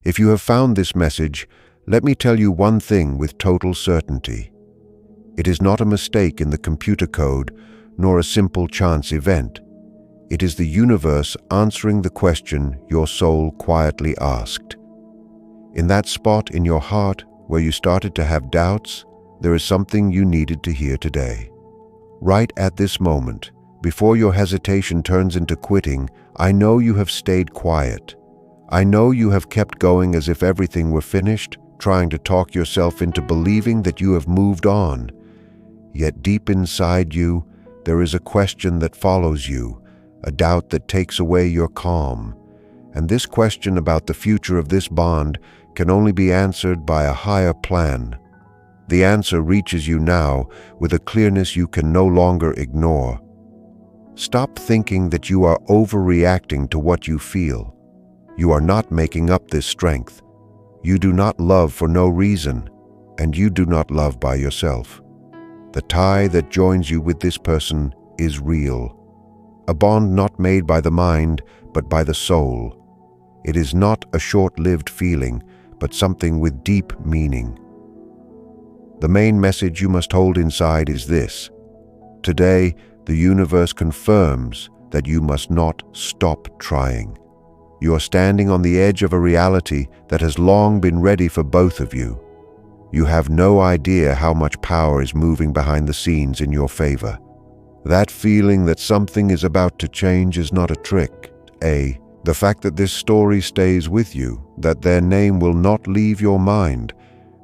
If you have found this message, let me tell you one thing with total certainty. It is not a mistake in the computer code, nor a simple chance event. It is the universe answering the question your soul quietly asked. In that spot in your heart where you started to have doubts, there is something you needed to hear today. Right at this moment, before your hesitation turns into quitting, I know you have stayed quiet. I know you have kept going as if everything were finished, trying to talk yourself into believing that you have moved on. Yet deep inside you, there is a question that follows you, a doubt that takes away your calm. And this question about the future of this bond can only be answered by a higher plan. The answer reaches you now with a clearness you can no longer ignore. Stop thinking that you are overreacting to what you feel. You are not making up this strength. You do not love for no reason, and you do not love by yourself. The tie that joins you with this person is real. A bond not made by the mind, but by the soul. It is not a short-lived feeling, but something with deep meaning. The main message you must hold inside is this. Today, the universe confirms that you must not stop trying. You are standing on the edge of a reality that has long been ready for both of you. You have no idea how much power is moving behind the scenes in your favor. That feeling that something is about to change is not a trick. The fact that this story stays with you, that their name will not leave your mind,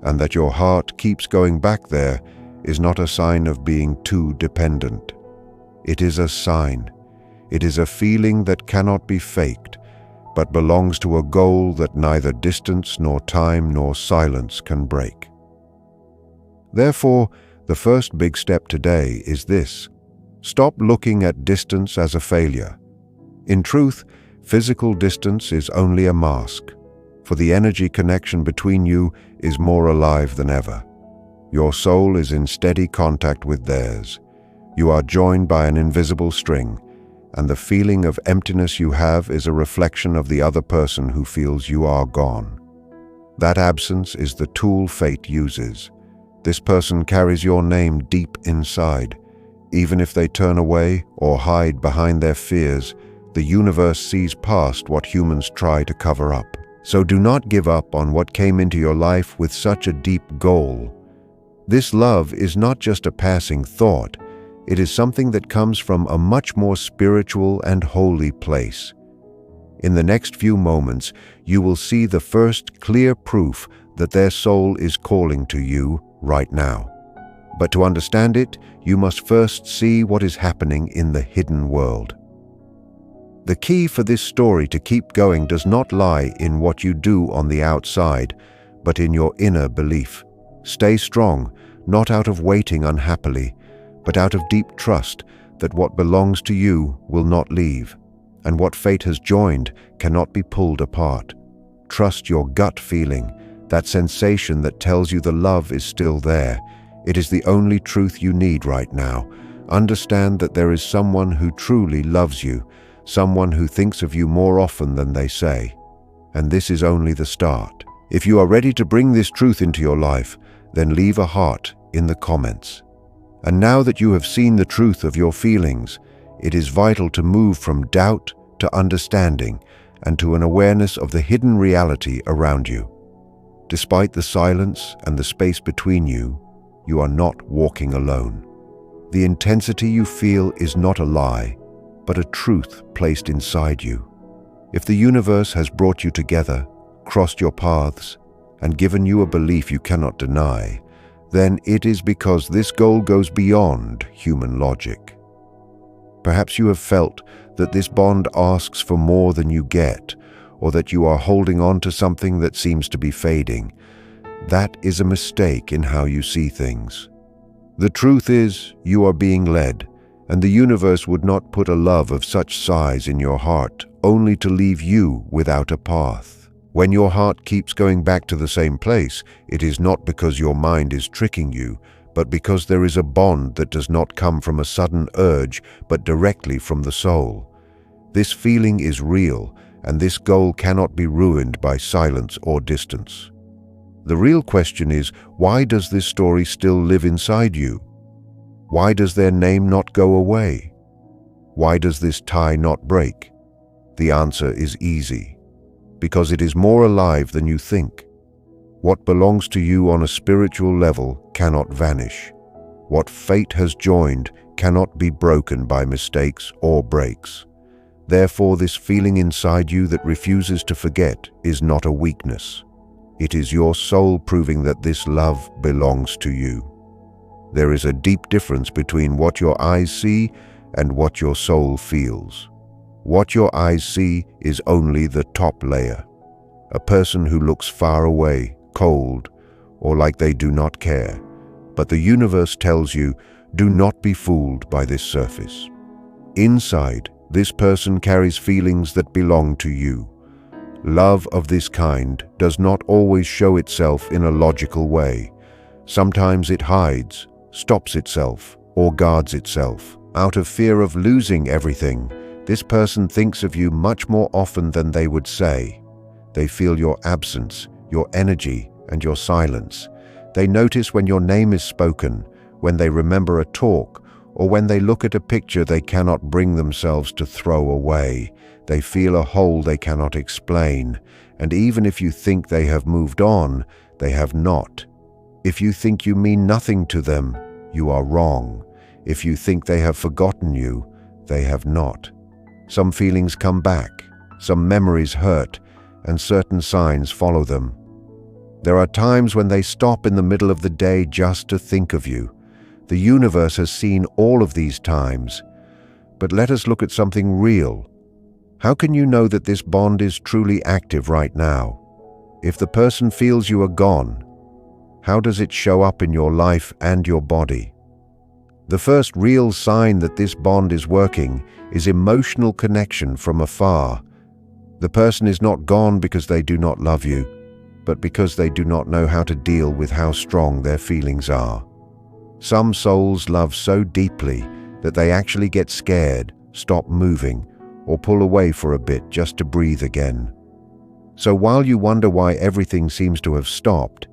and that your heart keeps going back there, is not a sign of being too dependent. It is a sign. It is a feeling that cannot be faked, but belongs to a goal that neither distance nor time nor silence can break. Therefore, the first big step today is this. Stop looking at distance as a failure. In truth, physical distance is only a mask, for the energy connection between you is more alive than ever. Your soul is in steady contact with theirs. You are joined by an invisible string, and the feeling of emptiness you have is a reflection of the other person who feels you are gone. That absence is the tool fate uses. This person carries your name deep inside. Even if they turn away or hide behind their fears, the universe sees past what humans try to cover up. So do not give up on what came into your life with such a deep goal. This love is not just a passing thought. It is something that comes from a much more spiritual and holy place. In the next few moments, you will see the first clear proof that their soul is calling to you right now. But to understand it, you must first see what is happening in the hidden world. The key for this story to keep going does not lie in what you do on the outside, but in your inner belief. Stay strong, not out of waiting unhappily, but out of deep trust that what belongs to you will not leave, and what fate has joined cannot be pulled apart. Trust your gut feeling, that sensation that tells you the love is still there. It is the only truth you need right now. Understand that there is someone who truly loves you, someone who thinks of you more often than they say. And this is only the start. If you are ready to bring this truth into your life, then leave a heart in the comments. And now that you have seen the truth of your feelings, it is vital to move from doubt to understanding and to an awareness of the hidden reality around you. Despite the silence and the space between you, you are not walking alone. The intensity you feel is not a lie, but a truth placed inside you. If the universe has brought you together, crossed your paths, and given you a belief you cannot deny, then it is because this goal goes beyond human logic. Perhaps you have felt that this bond asks for more than you get, or that you are holding on to something that seems to be fading. That is a mistake in how you see things. The truth is, you are being led, and the universe would not put a love of such size in your heart only to leave you without a path. When your heart keeps going back to the same place, it is not because your mind is tricking you, but because there is a bond that does not come from a sudden urge, but directly from the soul. This feeling is real, and this goal cannot be ruined by silence or distance. The real question is, why does this story still live inside you? Why does their name not go away? Why does this tie not break? The answer is easy. Because it is more alive than you think. What belongs to you on a spiritual level cannot vanish. What fate has joined cannot be broken by mistakes or breaks. Therefore, this feeling inside you that refuses to forget is not a weakness. It is your soul proving that this love belongs to you. There is a deep difference between what your eyes see and what your soul feels. What your eyes see is only the top layer. A person who looks far away, cold, or like they do not care. But the universe tells you, do not be fooled by this surface. Inside, this person carries feelings that belong to you. Love of this kind does not always show itself in a logical way. Sometimes it hides, stops itself, or guards itself. Out of fear of losing everything, this person thinks of you much more often than they would say. They feel your absence, your energy, and your silence. They notice when your name is spoken, when they remember a talk, or when they look at a picture they cannot bring themselves to throw away. They feel a hole they cannot explain, and even if you think they have moved on, they have not. If you think you mean nothing to them, you are wrong. If you think they have forgotten you, they have not. Some feelings come back, some memories hurt, and certain signs follow them. There are times when they stop in the middle of the day just to think of you. The universe has seen all of these times. But let us look at something real. How can you know that this bond is truly active right now? If the person feels you are gone, how does it show up in your life and your body? The first real sign that this bond is working is emotional connection from afar. The person is not gone because they do not love you, but because they do not know how to deal with how strong their feelings are. Some souls love so deeply that they actually get scared, stop moving, or pull away for a bit just to breathe again. So while you wonder why everything seems to have stopped,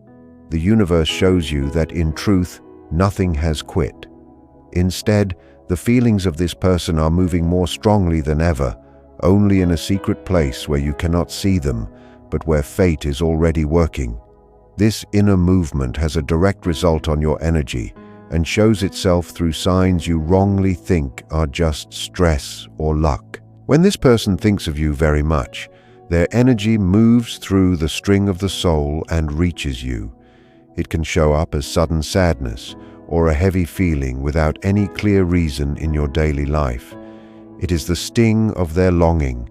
the universe shows you that in truth, nothing has quit. Instead, the feelings of this person are moving more strongly than ever, only in a secret place where you cannot see them, but where fate is already working. This inner movement has a direct result on your energy and shows itself through signs you wrongly think are just stress or luck. When this person thinks of you very much, their energy moves through the string of the soul and reaches you. It can show up as sudden sadness or a heavy feeling without any clear reason in your daily life. It is the sting of their longing,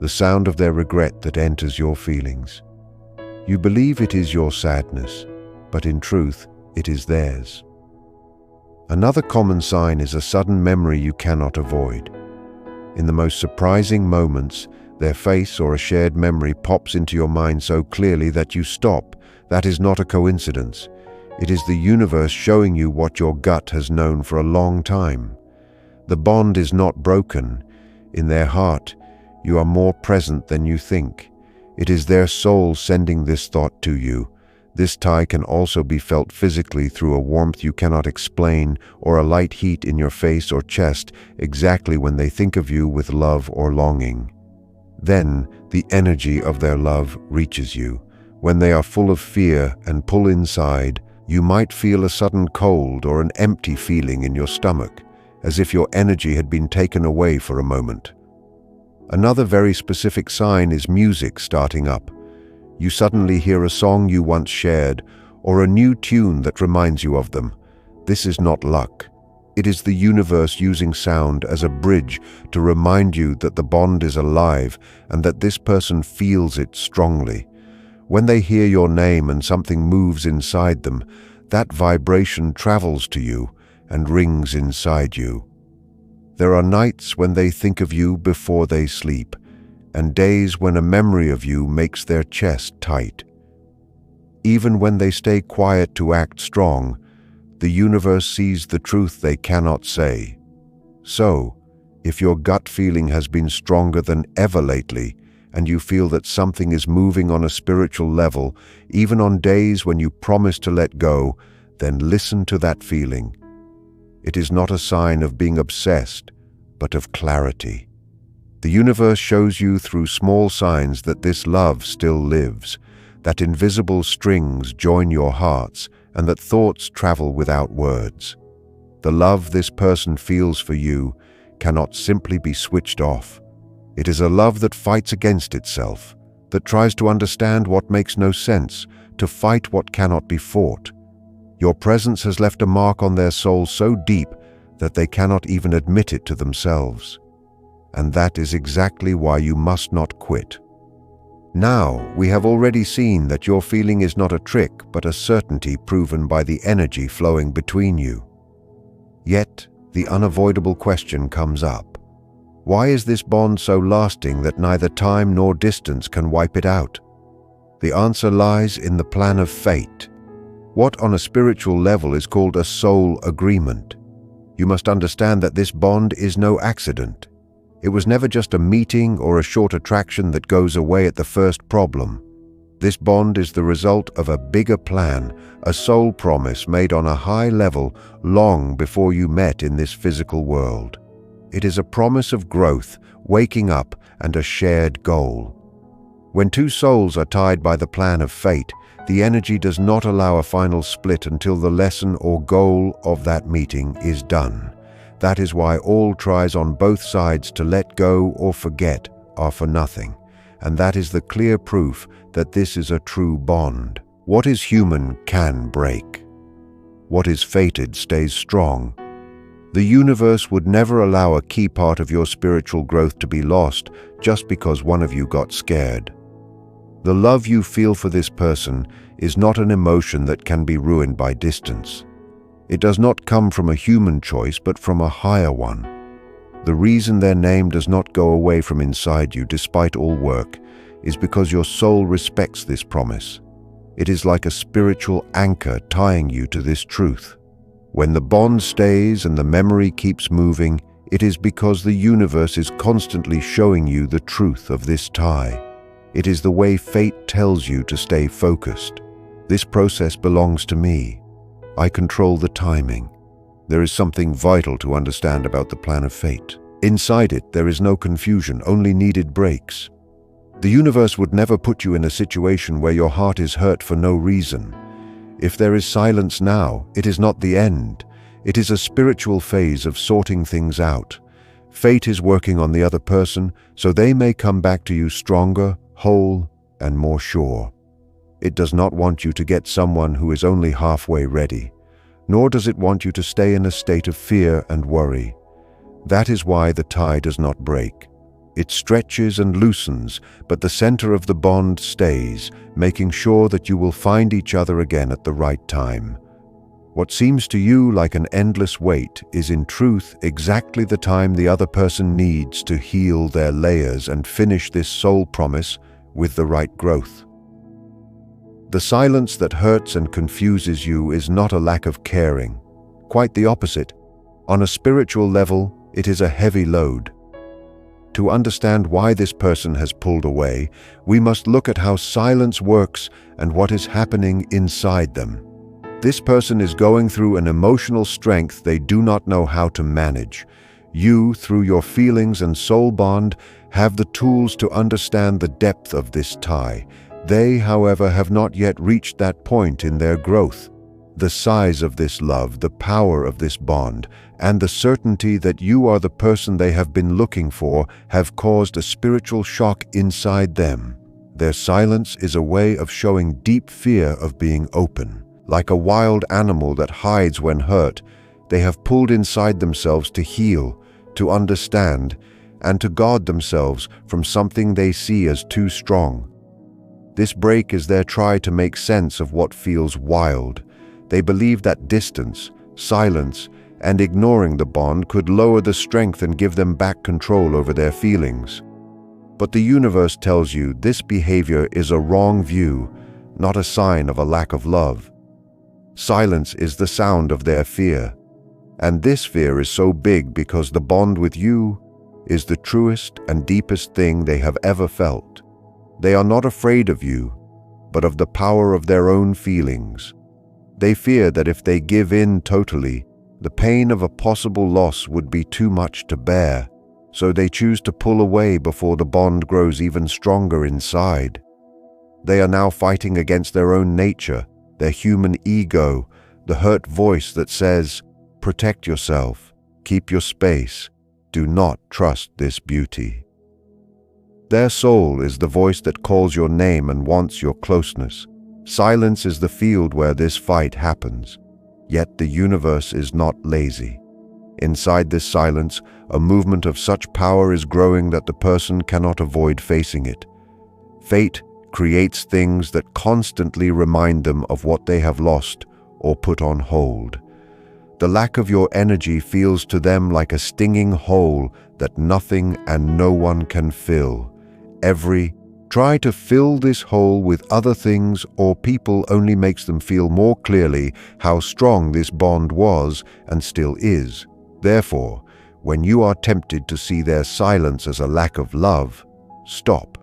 the sound of their regret that enters your feelings. You believe it is your sadness, but in truth, it is theirs. Another common sign is a sudden memory you cannot avoid. In the most surprising moments, their face or a shared memory pops into your mind so clearly that you stop. That is not a coincidence. It is the universe showing you what your gut has known for a long time. The bond is not broken. In their heart, you are more present than you think. It is their soul sending this thought to you. This tie can also be felt physically through a warmth you cannot explain or a light heat in your face or chest exactly when they think of you with love or longing. Then, the energy of their love reaches you. When they are full of fear and pull inside, you might feel a sudden cold or an empty feeling in your stomach, as if your energy had been taken away for a moment. Another very specific sign is music starting up. You suddenly hear a song you once shared, or a new tune that reminds you of them. This is not luck. It is the universe using sound as a bridge to remind you that the bond is alive and that this person feels it strongly. When they hear your name and something moves inside them, that vibration travels to you and rings inside you. There are nights when they think of you before they sleep, and days when a memory of you makes their chest tight. Even when they stay quiet to act strong, the universe sees the truth they cannot say. So, if your gut feeling has been stronger than ever lately, and you feel that something is moving on a spiritual level, even on days when you promise to let go, then listen to that feeling. It is not a sign of being obsessed, but of clarity. The universe shows you through small signs that this love still lives, that invisible strings join your hearts, and that thoughts travel without words. The love this person feels for you cannot simply be switched off. It is a love that fights against itself, that tries to understand what makes no sense, to fight what cannot be fought. Your presence has left a mark on their soul so deep that they cannot even admit it to themselves. And that is exactly why you must not quit. Now, we have already seen that your feeling is not a trick, but a certainty proven by the energy flowing between you. Yet, the unavoidable question comes up. Why is this bond so lasting that neither time nor distance can wipe it out? The answer lies in the plan of fate. What on a spiritual level is called a soul agreement. You must understand that this bond is no accident. It was never just a meeting or a short attraction that goes away at the first problem. This bond is the result of a bigger plan, a soul promise made on a high level long before you met in this physical world. It is a promise of growth, waking up, and a shared goal. When two souls are tied by the plan of fate, the energy does not allow a final split until the lesson or goal of that meeting is done. That is why all tries on both sides to let go or forget are for nothing, and that is the clear proof that this is a true bond. What is human can break. What is fated stays strong. The universe would never allow a key part of your spiritual growth to be lost just because one of you got scared. The love you feel for this person is not an emotion that can be ruined by distance. It does not come from a human choice, but from a higher one. The reason their name does not go away from inside you despite all work is because your soul respects this promise. It is like a spiritual anchor tying you to this truth. When the bond stays and the memory keeps moving, it is because the universe is constantly showing you the truth of this tie. It is the way fate tells you to stay focused. This process belongs to me. I control the timing. There is something vital to understand about the plan of fate. Inside it, there is no confusion, only needed breaks. The universe would never put you in a situation where your heart is hurt for no reason. If there is silence now, it is not the end. It is a spiritual phase of sorting things out. Fate is working on the other person, so they may come back to you stronger, whole, and more sure. It does not want you to get someone who is only halfway ready, nor does it want you to stay in a state of fear and worry. That is why the tie does not break. It stretches and loosens, but the center of the bond stays, making sure that you will find each other again at the right time. What seems to you like an endless wait is in truth exactly the time the other person needs to heal their layers and finish this soul promise with the right growth. The silence that hurts and confuses you is not a lack of caring. Quite the opposite. On a spiritual level, it is a heavy load. To understand why this person has pulled away, we must look at how silence works and what is happening inside them. This person is going through an emotional strength they do not know how to manage. You, through your feelings and soul bond, have the tools to understand the depth of this tie. They, however, have not yet reached that point in their growth. The size of this love, the power of this bond, and the certainty that you are the person they have been looking for have caused a spiritual shock inside them. Their silence is a way of showing deep fear of being open. Like a wild animal that hides when hurt, they have pulled inside themselves to heal, to understand, and to guard themselves from something they see as too strong. This break is their try to make sense of what feels wild. They believe that distance, silence, and ignoring the bond could lower the strength and give them back control over their feelings. But the universe tells you this behavior is a wrong view, not a sign of a lack of love. Silence is the sound of their fear, and this fear is so big because the bond with you is the truest and deepest thing they have ever felt. They are not afraid of you, but of the power of their own feelings. They fear that if they give in totally, the pain of a possible loss would be too much to bear, so they choose to pull away before the bond grows even stronger inside. They are now fighting against their own nature, their human ego, the hurt voice that says, "Protect yourself, keep your space, do not trust this beauty." Their soul is the voice that calls your name and wants your closeness. Silence is the field where this fight happens. Yet the universe is not lazy. Inside this silence, a movement of such power is growing that the person cannot avoid facing it. Fate creates things that constantly remind them of what they have lost or put on hold. The lack of your energy feels to them like a stinging hole that nothing and no one can fill. Try to fill this hole with other things or people only makes them feel more clearly how strong this bond was and still is. Therefore, when you are tempted to see their silence as a lack of love, stop.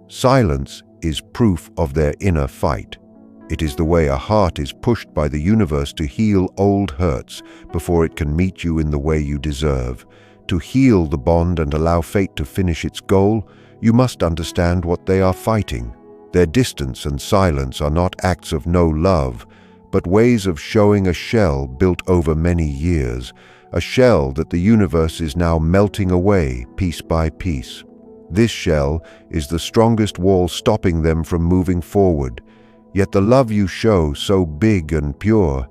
Silence is proof of their inner fight. It is the way a heart is pushed by the universe to heal old hurts before it can meet you in the way you deserve. To heal the bond and allow fate to finish its goal, you must understand what they are fighting. Their distance and silence are not acts of no love, but ways of showing a shell built over many years, a shell that the universe is now melting away piece by piece. This shell is the strongest wall stopping them from moving forward, yet the love you show, so big and pure,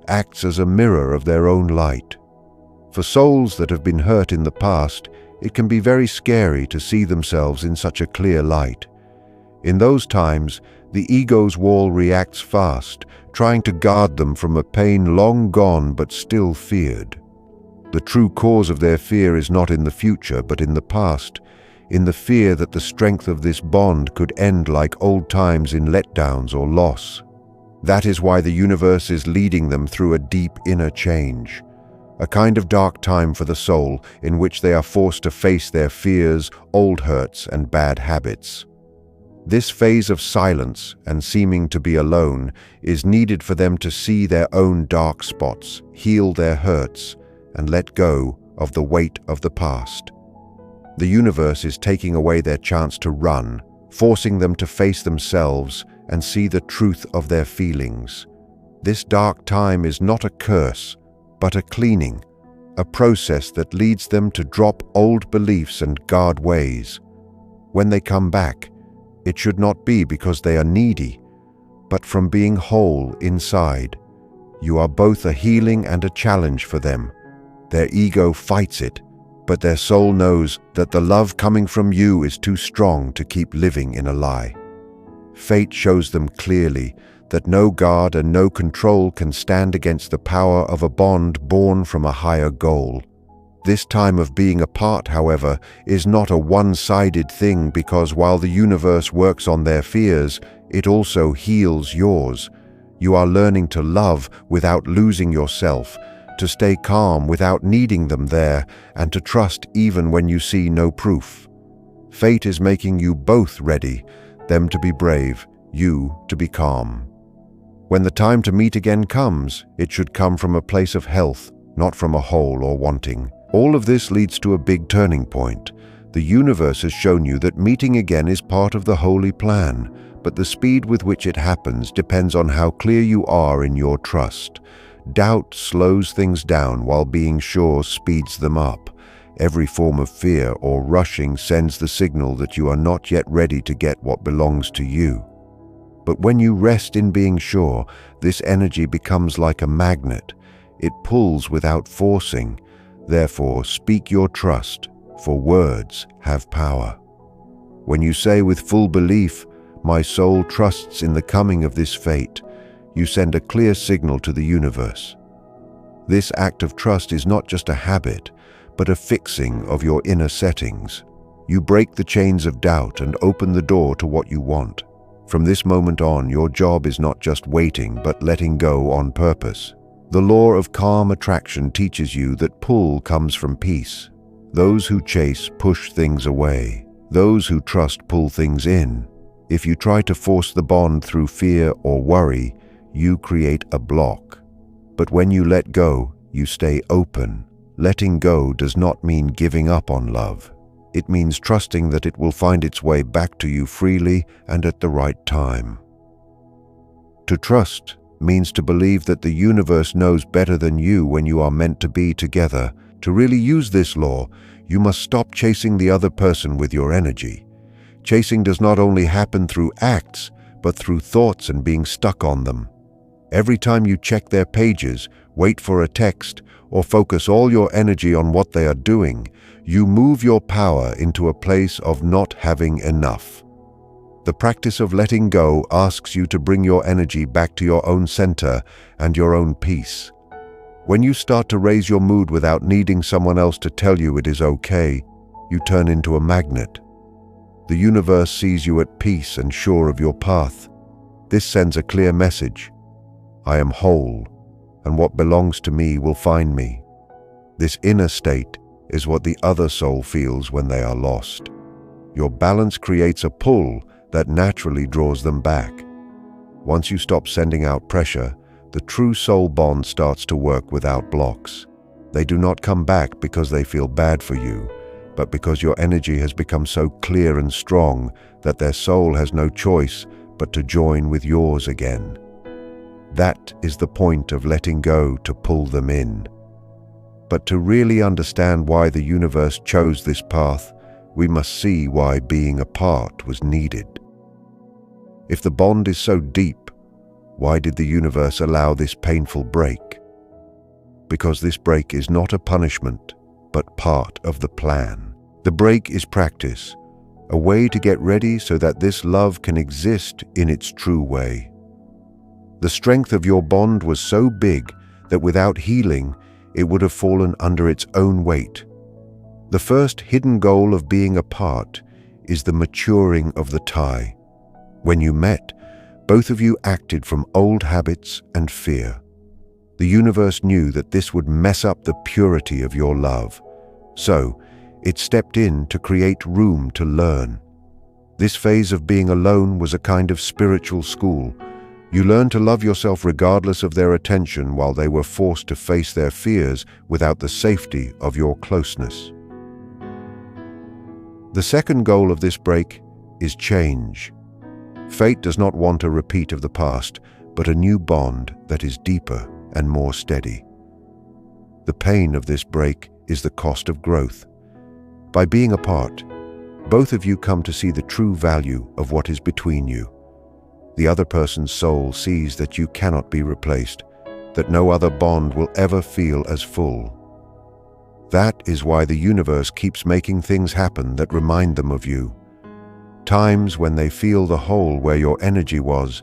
acts as a mirror of their own light. For souls that have been hurt in the past, it can be very scary to see themselves in such a clear light. In those times, the ego's wall reacts fast, trying to guard them from a pain long gone but still feared. The true cause of their fear is not in the future but in the past, in the fear that the strength of this bond could end like old times in letdowns or loss. That is why the universe is leading them through a deep inner change. A kind of dark time for the soul in which they are forced to face their fears, old hurts, and bad habits. This phase of silence and seeming to be alone is needed for them to see their own dark spots, heal their hurts, and let go of the weight of the past. The universe is taking away their chance to run, forcing them to face themselves and see the truth of their feelings. This dark time is not a curse, but a cleaning, a process that leads them to drop old beliefs and guard ways. When they come back, it should not be because they are needy, but from being whole inside. You are both a healing and a challenge for them. Their ego fights it, but their soul knows that the love coming from you is too strong to keep living in a lie. Fate shows them clearly that no guard and no control can stand against the power of a bond born from a higher goal. This time of being apart, however, is not a one-sided thing because while the universe works on their fears, it also heals yours. You are learning to love without losing yourself, to stay calm without needing them there, and to trust even when you see no proof. Fate is making you both ready, them to be brave, you to be calm. When the time to meet again comes, it should come from a place of health, not from a hole or wanting. All of this leads to a big turning point. The universe has shown you that meeting again is part of the holy plan, but the speed with which it happens depends on how clear you are in your trust. Doubt slows things down while being sure speeds them up. Every form of fear or rushing sends the signal that you are not yet ready to get what belongs to you. But when you rest in being sure, this energy becomes like a magnet. It pulls without forcing. Therefore, speak your trust, for words have power. When you say with full belief, "My soul trusts in the coming of this fate," you send a clear signal to the universe. This act of trust is not just a habit, but a fixing of your inner settings. You break the chains of doubt and open the door to what you want. From this moment on, your job is not just waiting, but letting go on purpose. The law of calm attraction teaches you that pull comes from peace. Those who chase push things away. Those who trust pull things in. If you try to force the bond through fear or worry, you create a block. But when you let go, you stay open. Letting go does not mean giving up on love. It means trusting that it will find its way back to you freely and at the right time. To trust means to believe that the universe knows better than you when you are meant to be together. To really use this law, you must stop chasing the other person with your energy. Chasing does not only happen through acts, but through thoughts and being stuck on them. Every time you check their pages, wait for a text, or focus all your energy on what they are doing, you move your power into a place of not having enough. The practice of letting go asks you to bring your energy back to your own center and your own peace. When you start to raise your mood without needing someone else to tell you it is okay, you turn into a magnet. The universe sees you at peace and sure of your path. This sends a clear message. I am whole, and what belongs to me will find me. This inner state is what the other soul feels when they are lost. Your balance creates a pull that naturally draws them back. Once you stop sending out pressure, the true soul bond starts to work without blocks. They do not come back because they feel bad for you, but because your energy has become so clear and strong that their soul has no choice but to join with yours again. That is the point of letting go, to pull them in. But to really understand why the universe chose this path, we must see why being apart was needed. If the bond is so deep, why did the universe allow this painful break? Because this break is not a punishment, but part of the plan. The break is practice, a way to get ready so that this love can exist in its true way. The strength of your bond was so big that without healing, it would have fallen under its own weight. The first hidden goal of being apart is the maturing of the tie. When you met, both of you acted from old habits and fear. The universe knew that this would mess up the purity of your love. So, it stepped in to create room to learn. This phase of being alone was a kind of spiritual school. You learned to love yourself regardless of their attention while they were forced to face their fears without the safety of your closeness. The second goal of this break is change. Fate does not want a repeat of the past, but a new bond that is deeper and more steady. The pain of this break is the cost of growth. By being apart, both of you come to see the true value of what is between you. The other person's soul sees that you cannot be replaced, that no other bond will ever feel as full. That is why the universe keeps making things happen that remind them of you. Times when they feel the hole where your energy was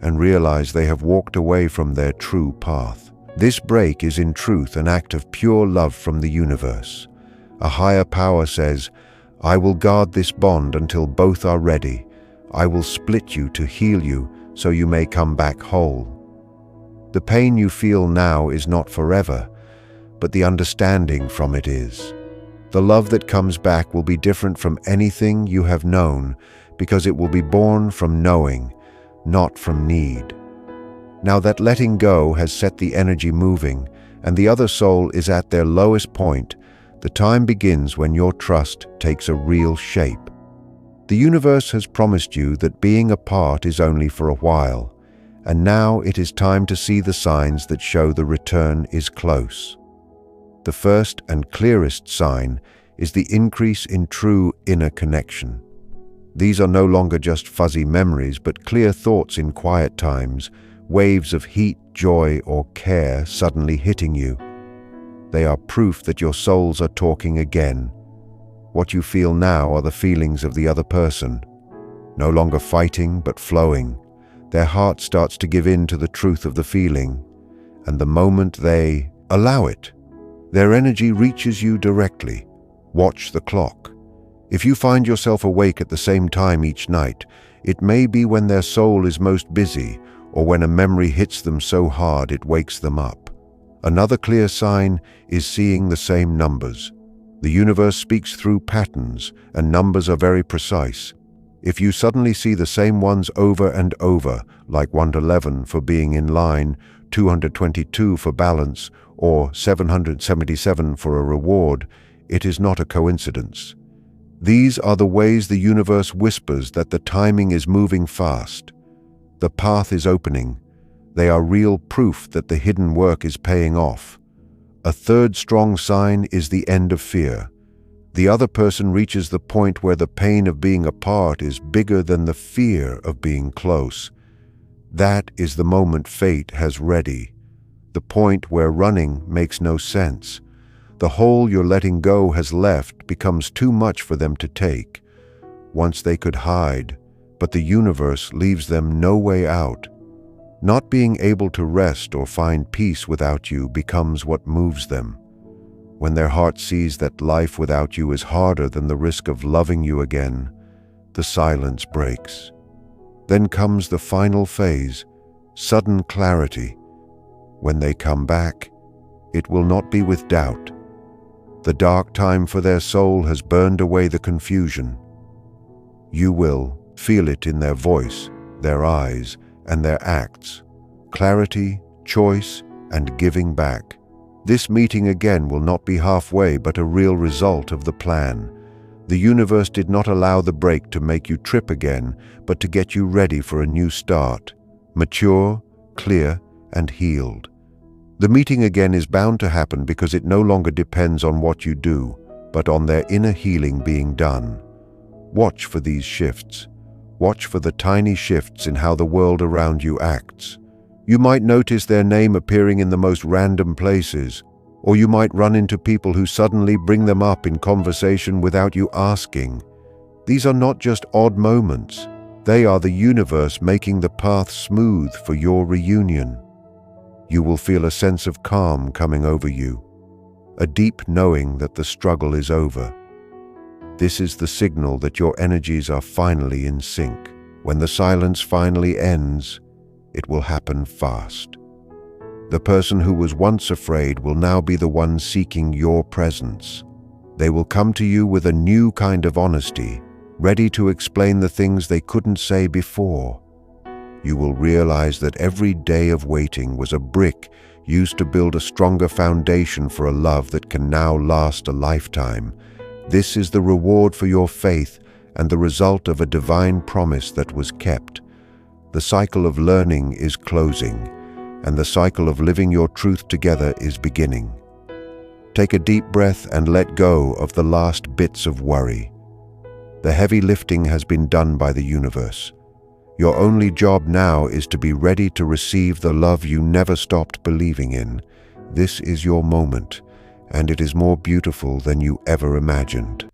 and realize they have walked away from their true path. This break is in truth an act of pure love from the universe. A higher power says, I will guard this bond until both are ready. I will split you to heal you so you may come back whole. The pain you feel now is not forever, but the understanding from it is. The love that comes back will be different from anything you have known because it will be born from knowing, not from need. Now that letting go has set the energy moving and the other soul is at their lowest point, the time begins when your trust takes a real shape. The universe has promised you that being apart is only for a while, and now it is time to see the signs that show the return is close. The first and clearest sign is the increase in true inner connection. These are no longer just fuzzy memories, but clear thoughts in quiet times, waves of heat, joy, or care suddenly hitting you. They are proof that your souls are talking again. What you feel now are the feelings of the other person, no longer fighting but flowing. Their heart starts to give in to the truth of the feeling, and the moment they allow it, their energy reaches you directly. Watch the clock. If you find yourself awake at the same time each night, it may be when their soul is most busy or when a memory hits them so hard it wakes them up. Another clear sign is seeing the same numbers. The universe speaks through patterns, and numbers are very precise. If you suddenly see the same ones over and over, like 111 for being in line, 222 for balance, or 777 for a reward, it is not a coincidence. These are the ways the universe whispers that the timing is moving fast. The path is opening. They are real proof that the hidden work is paying off. A third strong sign is the end of fear. The other person reaches the point where the pain of being apart is bigger than the fear of being close. That is the moment fate has ready. The point where running makes no sense. The hole you're letting go has left becomes too much for them to take. Once they could hide, but the universe leaves them no way out. Not being able to rest or find peace without you becomes what moves them. When their heart sees that life without you is harder than the risk of loving you again, the silence breaks. Then comes the final phase, sudden clarity. When they come back, it will not be with doubt. The dark time for their soul has burned away the confusion. You will feel it in their voice, their eyes, and their acts. Clarity, choice, and giving back. This meeting again will not be halfway but a real result of the plan. The universe did not allow the break to make you trip again, but to get you ready for a new start. Mature, clear, and healed. The meeting again is bound to happen because it no longer depends on what you do, but on their inner healing being done. Watch for these shifts. Watch for the tiny shifts in how the world around you acts. You might notice their name appearing in the most random places, or you might run into people who suddenly bring them up in conversation without you asking. These are not just odd moments. They are the universe making the path smooth for your reunion. You will feel a sense of calm coming over you, a deep knowing that the struggle is over. This is the signal that your energies are finally in sync. When the silence finally ends, it will happen fast. The person who was once afraid will now be the one seeking your presence. They will come to you with a new kind of honesty, ready to explain the things they couldn't say before. You will realize that every day of waiting was a brick used to build a stronger foundation for a love that can now last a lifetime. This is the reward for your faith and the result of a divine promise that was kept. The cycle of learning is closing, and the cycle of living your truth together is beginning. Take a deep breath and let go of the last bits of worry. The heavy lifting has been done by the universe. Your only job now is to be ready to receive the love you never stopped believing in. This is your moment, and it is more beautiful than you ever imagined.